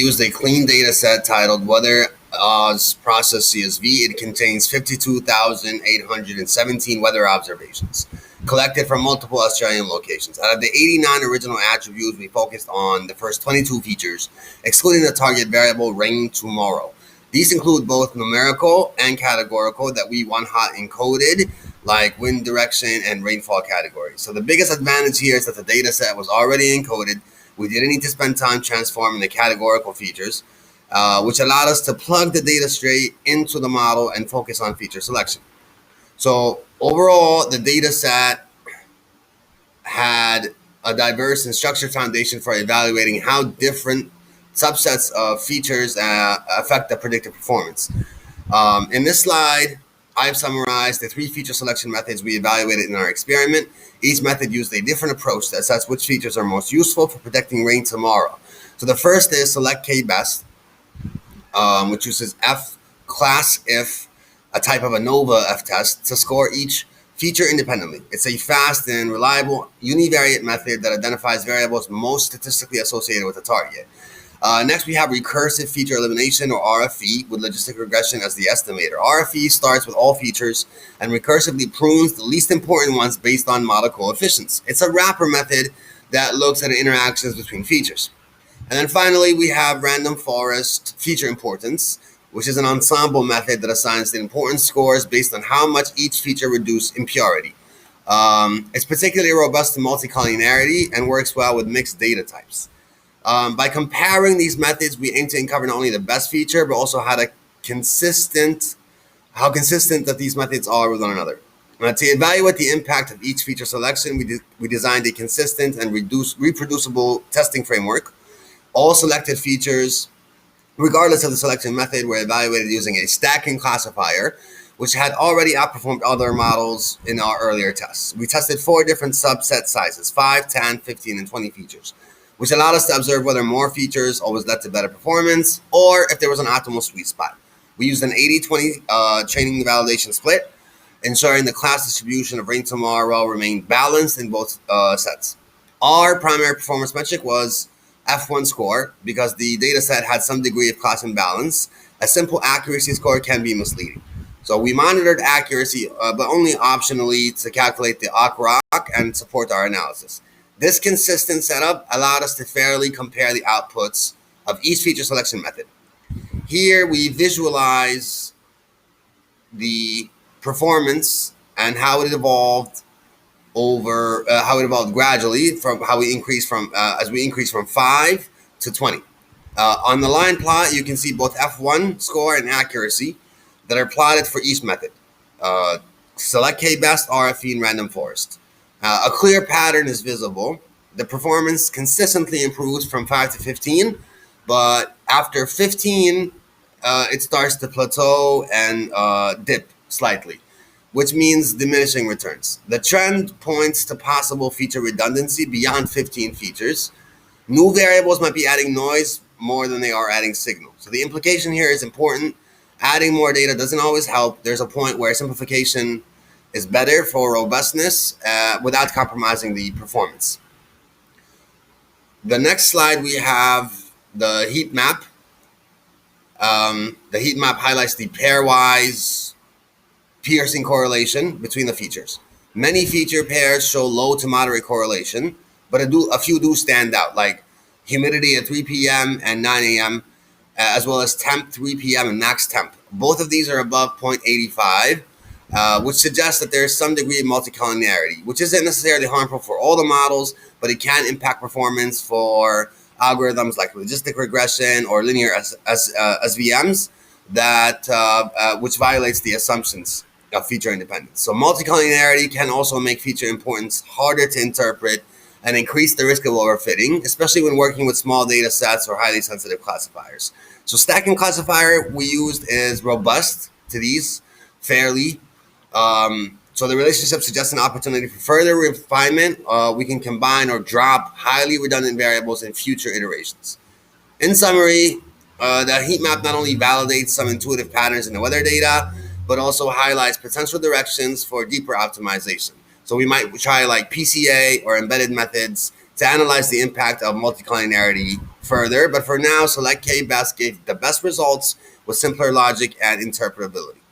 used a clean data set titled WeatherAUs Process CSV. It contains 52,817 weather observations collected from multiple Australian locations. Out of the 89 original attributes, we focused on the first 22 features, excluding the target variable rain tomorrow. These include both numerical and categorical that we one-hot encoded, like wind direction and rainfall categories. So the biggest advantage here is that the data set was already encoded. We didn't need to spend time transforming the categorical features, which allowed us to plug the data straight into the model and focus on feature selection. So overall, the data set had a diverse and structured foundation for evaluating how different subsets of features affect the predicted performance. In this slide, I've summarized the 3 feature selection methods we evaluated in our experiment. Each method used a different approach to assess which features are most useful for predicting rain tomorrow. So the first is select K-best, which uses F class if, a type of ANOVA F-test, to score each feature independently. It's a fast and reliable univariate method that identifies variables most statistically associated with the target. Next, we have recursive feature elimination, or RFE, with logistic regression as the estimator. RFE starts with all features and recursively prunes the least important ones based on model coefficients. It's a wrapper method that looks at interactions between features. And then finally, we have random forest feature importance, which is an ensemble method that assigns the importance scores based on how much each feature reduced impurity. It's particularly robust to multicollinearity and works well with mixed data types. By comparing these methods, we aim to uncover not only the best feature, but also how consistent that these methods are with one another. To evaluate the impact of each feature selection, we designed a consistent and reproducible testing framework. All selected features, regardless of the selection method, were evaluated using a stacking classifier, which had already outperformed other models in our earlier tests. We tested 4 different subset sizes, 5, 10, 15, and 20 features, which allowed us to observe whether more features always led to better performance or if there was an optimal sweet spot. We used an 80-20 training validation split, ensuring the class distribution of rain tomorrow remained balanced in both sets. Our primary performance metric was F1 score because the data set had some degree of class imbalance. A simple accuracy score can be misleading. So we monitored accuracy, but only optionally to calculate the OC-ROC and support our analysis. This consistent setup allowed us to fairly compare the outputs of each feature selection method. Here we visualize the performance and how it evolved gradually from how we increased from as we increased from 5 to 20. On the line plot, you can see both F1 score and accuracy that are plotted for each method. Select K-best, RFE, and random forest. A clear pattern is visible. The performance consistently improves from 5 to 15, but after 15, it starts to plateau and dip slightly, which means diminishing returns. The trend points to possible feature redundancy beyond 15 features. New variables might be adding noise more than they are adding signal. So the implication here is important. Adding more data doesn't always help. There's a point where simplification is better for robustness without compromising the performance. The next slide, we have the heat map. The heat map highlights the pairwise piercing correlation between the features. Many feature pairs show low to moderate correlation, but a few do stand out, like humidity at 3 p.m. and 9 a.m., as well as temp 3 p.m. and max temp. Both of these are above 0.85, which suggests that there's some degree of multicollinearity, which isn't necessarily harmful for all the models, but it can impact performance for algorithms like logistic regression or linear SVMs which violates the assumptions of feature independence. So multicollinearity can also make feature importance harder to interpret and increase the risk of overfitting, especially when working with small data sets or highly sensitive classifiers. So stacking classifier we used is robust to these fairly. So the relationship suggests an opportunity for further refinement. We can combine or drop highly redundant variables in future iterations. In summary, the heat map not only validates some intuitive patterns in the weather data, but also highlights potential directions for deeper optimization. So we might try like PCA or embedded methods to analyze the impact of multicollinearity further, but for now, select K best gave the best results with simpler logic and interpretability.